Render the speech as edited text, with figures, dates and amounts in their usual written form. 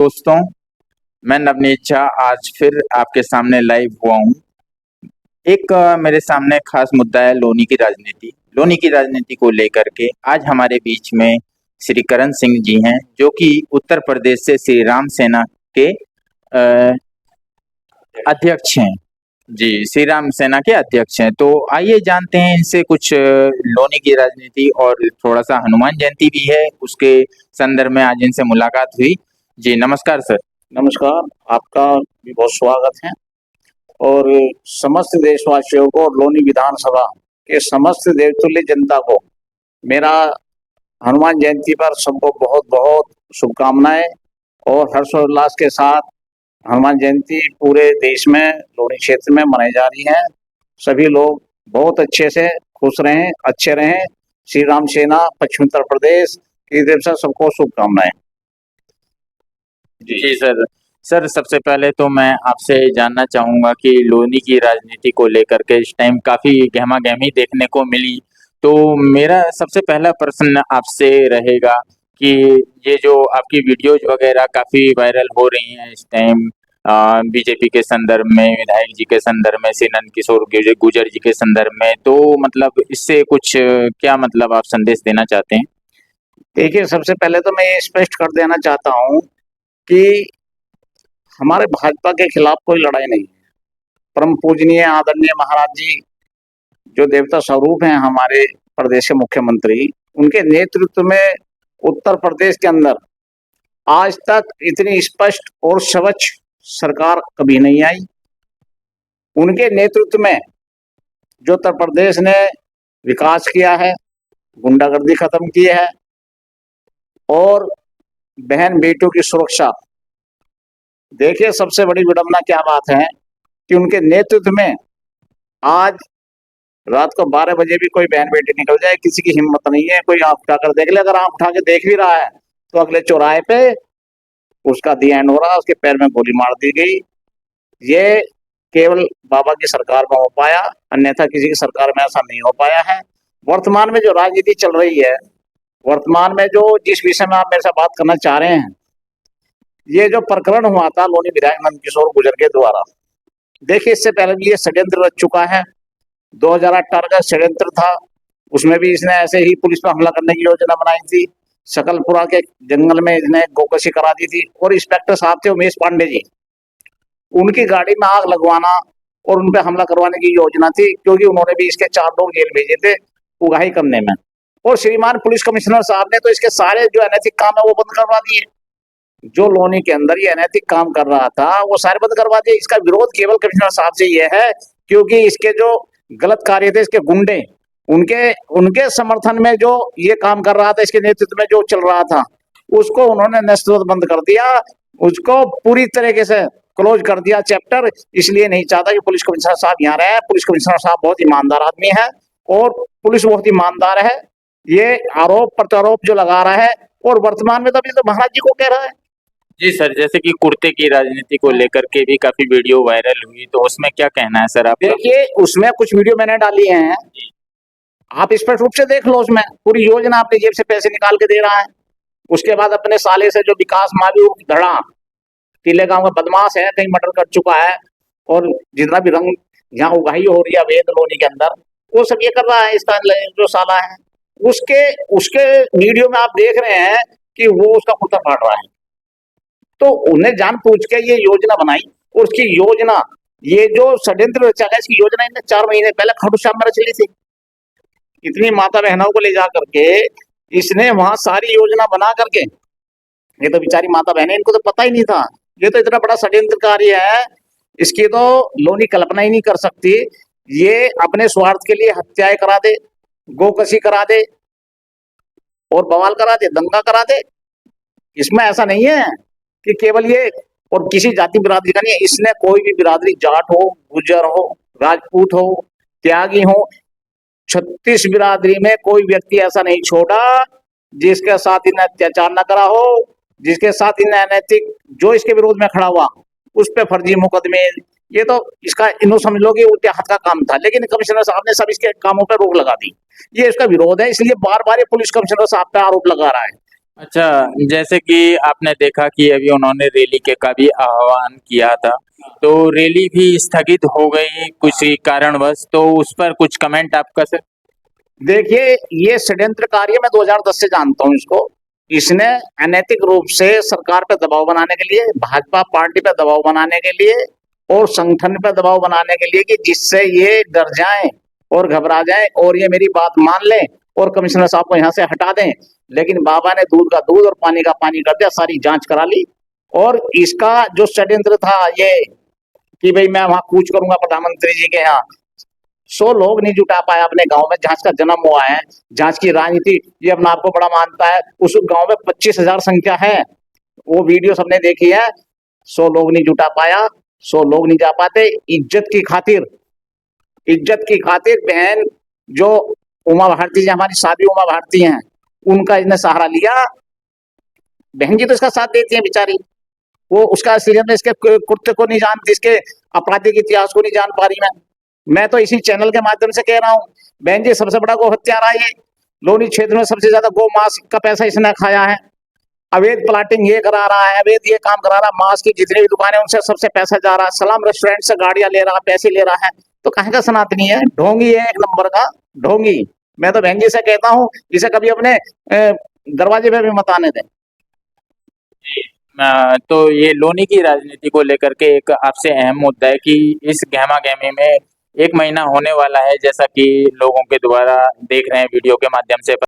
दोस्तों, मैं नवनीत झा आज फिर आपके सामने लाइव हुआ हूँ। एक मेरे सामने खास मुद्दा है लोनी की राजनीति। लोनी की राजनीति को लेकर के आज हमारे बीच में श्री करण सिंह जी हैं, जो कि उत्तर प्रदेश से श्री राम सेना के अध्यक्ष हैं। जी, श्री राम सेना के अध्यक्ष हैं। तो आइए जानते हैं इनसे कुछ लोनी की राजनीति, और थोड़ा सा हनुमान जयंती भी है, उसके संदर्भ में आज इनसे मुलाकात हुई। जी नमस्कार सर। नमस्कार, आपका भी बहुत स्वागत है और समस्त देशवासियों को और लोनी विधानसभा के समस्त देवतुल्य जनता को मेरा हनुमान जयंती पर सबको बहुत बहुत शुभकामनाएं। और हर्षोल्लास के साथ हनुमान जयंती पूरे देश में लोनी क्षेत्र में मनाई जा रही है। सभी लोग बहुत अच्छे से खुश रहें, अच्छे रहें। श्री राम सेना पश्चिम उत्तर प्रदेश की तरफ से सबको शुभकामनाएं। जी सर, सबसे पहले तो मैं आपसे जानना चाहूंगा कि लोनी की राजनीति को लेकर के इस टाइम काफी गहमा-गहमी देखने को मिली। तो मेरा सबसे पहला प्रश्न आपसे रहेगा कि ये जो आपकी वीडियोज वगैरह काफी वायरल हो रही हैं इस टाइम, बीजेपी के संदर्भ में, विधायक जी के संदर्भ में, श्री नंदकिशोर गुर्जर जी के संदर्भ में, तो मतलब इससे कुछ क्या मतलब आप संदेश देना चाहते हैं? देखिए, सबसे पहले तो मैं ये स्पष्ट कर देना चाहता हूँ कि हमारे भाजपा के खिलाफ कोई लड़ाई नहीं है। परम पूजनीय आदरणीय महाराज जी जो देवता स्वरूप हैं हमारे प्रदेश के मुख्यमंत्री, उनके नेतृत्व में उत्तर प्रदेश के अंदर आज तक इतनी स्पष्ट और स्वच्छ सरकार कभी नहीं आई। उनके नेतृत्व में जो उत्तर प्रदेश ने विकास किया है, गुंडागर्दी खत्म की है और बहन बेटियों की सुरक्षा। देखिए, सबसे बड़ी विडंबना क्या बात है कि उनके नेतृत्व में आज रात को 12 बजे भी कोई बहन बेटी निकल जाए, किसी की हिम्मत नहीं है कोई आंख उठाकर देख ले। अगर आंख उठा के देख भी रहा है तो अगले चौराहे पे उसका दी एंड हो रहा, उसके पैर में गोली मार दी गई। ये केवल बाबा की सरकार में हो पाया, अन्यथा किसी की सरकार में ऐसा नहीं हो पाया है। वर्तमान में जो राजनीति चल रही है, वर्तमान में जो जिस विषय में आप मेरे से बात करना चाह रहे हैं, ये जो प्रकरण हुआ था लोनी विधायक नंदकिशोर गुर्जर के द्वारा, देखिए इससे पहले भी ये षड्यंत्र रच चुका है। 2018 का षड्यंत्र था, उसमें भी इसने ऐसे ही पुलिस पर हमला करने की योजना बनाई थी। सकलपुरा के जंगल में इसने गोकशी करा दी थी। और इंस्पेक्टर साहब थे उमेश पांडे जी, उनकी गाड़ी में आग लगवाना और उन पर हमला करवाने की योजना थी, क्योंकि उन्होंने भी इसके 4 लोग जेल भेजे थे उगाही करने में। और श्रीमान पुलिस कमिश्नर साहब ने तो इसके सारे जो अनैतिक काम है वो बंद करवा दिए। जो लोनी के अंदर ये अनैतिक काम कर रहा था वो सारे बंद करवा दिए। इसका विरोध केवल कमिश्नर साहब से ये है क्योंकि इसके जो गलत कार्य थे, इसके गुंडे, उनके समर्थन में जो ये काम कर रहा था, इसके नेतृत्व में जो चल रहा था, उसको उन्होंने नस्बत बंद कर दिया, उसको पूरी तरीके से क्लोज कर दिया चैप्टर। इसलिए नहीं चाहता कि पुलिस कमिश्नर साहब यहाँ रहे। पुलिस कमिश्नर साहब बहुत ईमानदार आदमी है और पुलिस बहुत ईमानदार है। ये आरोप प्रत्यारोप जो लगा रहा है, और वर्तमान में तो अभी तो महाराज जी को कह रहा है। जी सर, जैसे कि कुर्ते की राजनीति को लेकर के भी काफी वीडियो वायरल हुई, तो उसमें क्या कहना है सर आप? देखिए, उसमें कुछ वीडियो मैंने डाली हैं, आप स्पष्ट रूप से देख लो। उसमें पूरी योजना अपनी जेब से पैसे निकाल के दे रहा है। उसके बाद अपने साले से जो विकास मावी धड़ा टीले गांव का बदमाश है, कहीं मर्डर कर चुका है, और जितना भी रंग यहाँ उगाही हो रही है अवैध लोनी के अंदर, वो सब ये कर रहा है। इसका जो साला है उसके वीडियो में आप देख रहे हैं कि वो उसका कुर्ता फाड़ रहा है। तो उन्हें जानबूझ के ये योजना बनाई, और उसकी योजना, ये जो षड्यंत्र रचा है, इसकी योजना इन्हें 4 महीने पहले खाटू श्याम में रची थी। इतनी माता बहनों को ले जा करके इसने वहां सारी योजना बना करके, ये तो बेचारी माता बहनें, इनको तो पता ही नहीं था। ये तो इतना बड़ा षड्यंत्रकारी है, इसकी तो लोनी कल्पना ही नहीं कर सकती। ये अपने स्वार्थ के लिए हत्याएं करा दे, गोकशी करा दे और बवाल करा दे, दंगा करा दे। इसमें ऐसा नहीं है कि केवल ये और किसी जाति बिरादरी का नहीं है। इसने कोई भी बिरादरी, जाट हो, गुर्जर हो, राजपूत हो, त्यागी हो, 36 बिरादरी में कोई व्यक्ति ऐसा नहीं छोड़ा जिसके साथ इन्हें अत्याचार न करा हो, जिसके साथ इन्हें अनैतिक, जो इसके विरोध में खड़ा हुआ उस पर फर्जी मुकदमे। ये तो इसका इन्हों समझ लो कि उल्टे हाथ का काम था, लेकिन कमिश्नर साहब ने सब इसके कामों पर रोक लगा दी। ये इसका विरोध है, इसलिए बार बार ये पुलिस कमिश्नर साहब पे आरोप लगा रहा है। अच्छा, जैसे कि आपने देखा कि अभी उन्होंने रैली के का भी आह्वान किया था, तो रैली भी स्थगित हो गई कुछ कारणवश, तो उस पर कुछ कमेंट आपका सर? देखिए, ये षड्यंत्र कार्य मैं 2010 से जानता हूँ इसको। इसने अनैतिक रूप से सरकार पे दबाव बनाने के लिए, भाजपा पार्टी पे दबाव बनाने के लिए और संगठन पे दबाव बनाने के लिए कि जिससे ये डर जाएं और घबरा जाएं और ये मेरी बात मान लें और कमिश्नर साहब को यहाँ से हटा दें। लेकिन बाबा ने दूध का दूध और पानी का पानी कर दिया, सारी जांच करा ली। और इसका जो षड्यंत्र था ये कि भाई मैं वहां कूच करूंगा प्रधानमंत्री जी के यहाँ, 100 लोग नहीं जुटा पाया अपने गांव में जहां का जन्म हुआ है, जहां की राजनीति ये अपने आप को बड़ा मानता है। उस गांव में 25,000 संख्या है, वो वीडियो सबने देखी है। 100 लोग नहीं जुटा पाया, 100 लोग नहीं जा पाते। इज्जत की खातिर, इज्जत की खातिर बहन जो उमा भारती जी, हमारी सादी उमा भारती हैं, उनका इसने सहारा लिया। बहन जी तो इसका साथ देती है बेचारी, वो उसका सीरियस में इसके कुर्ते को नहीं जानती, इसके आपराधिक इतिहास को नहीं जान पा रही। मैं तो इसी चैनल के माध्यम से कह रहा हूँ, बहन जी सबसे बड़ा गो हत्यारा ये लोनी क्षेत्र में सबसे ज्यादा गो मांस का पैसा इसने खाया है। अवैध प्लाटिंग ये करा रहा है, अवैध ये काम करा रहा है, मांस की जितनी भी दुकानें उनसे सबसे पैसा जा रहा है, सलाम रेस्टोरेंट से गाड़ियां ले रहा है, पैसे ले रहा है। तो कहीं का सनातनी है, ढोंगी है, एक नंबर का ढोंगी। मैं तो बहन जी से कहता हूँ इसे कभी अपने दरवाजे पे भी मत आने दें। तो ये लोनी की राजनीति को लेकर के एक आपसे अहम मुद्दा है कि इस गहमा-गहमी में 1 महीना होने वाला है, जैसा कि लोगों के द्वारा देख रहे हैं वीडियो के माध्यम से।